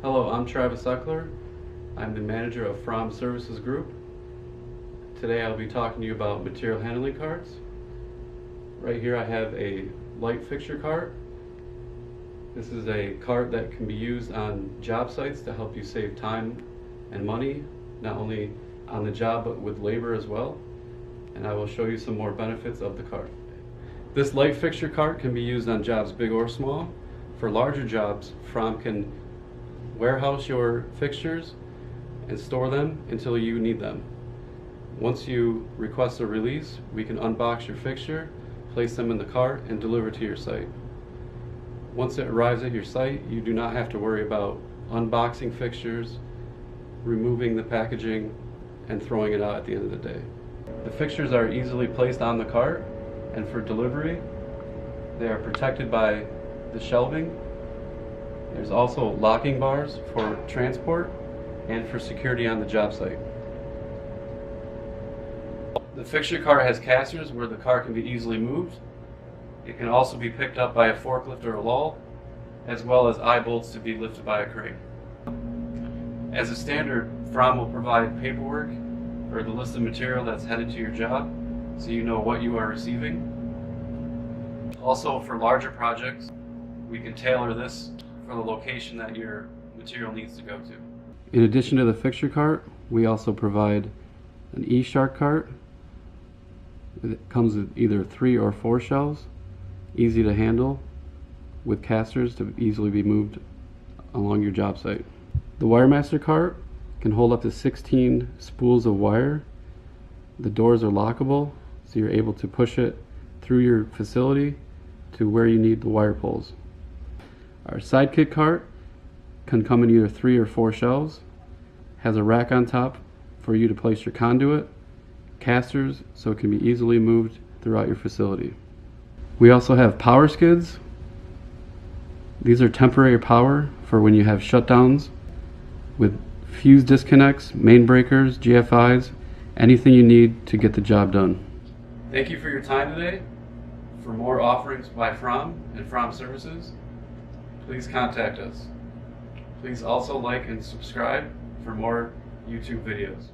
Hello, I'm Travis Eckler. I'm the manager of Fromm Services Group. Today I'll be talking to you about material handling carts. Right here I have a light fixture cart. This is a cart that can be used on job sites to help you save time and money, not only on the job but with labor as well. And I will show you some more benefits of the cart. This light fixture cart can be used on jobs big or small. For larger jobs, Fromm can warehouse your fixtures and store them until you need them. Once you request a release, we can unbox your fixture, place them in the cart, and deliver to your site. Once it arrives at your site, you do not have to worry about unboxing fixtures, removing the packaging, and throwing it out at the end of the day. The fixtures are easily placed on the cart, and for delivery, they are protected by the shelving. There's also locking bars for transport and for security on the job site. The fixture cart has casters where the cart can be easily moved. It can also be picked up by a forklift or a lull, as well as eye bolts to be lifted by a crane. As a standard, Fromm will provide paperwork for the list of material that's headed to your job, so you know what you are receiving. Also, for larger projects, we can tailor this for the location that your material needs to go to. In addition to the fixture cart, we also provide an ECart cart. It comes with either 3 or 4 shelves, easy to handle, with casters to easily be moved along your job site. The Wiremaster Cart can hold up to 16 spools of wire. The doors are lockable, so you're able to push it through your facility to where you need the wire pulls. Our Sidekick Cart can come in either 3 or 4 shelves, has a rack on top for you to place your conduit, casters so it can be easily moved throughout your facility. We also have power skids. These are temporary power for when you have shutdowns with fuse disconnects, main breakers, GFIs, anything you need to get the job done. Thank you for your time today. For more offerings by Fromm and Fromm Services, please contact us. Please also like and subscribe for more YouTube videos.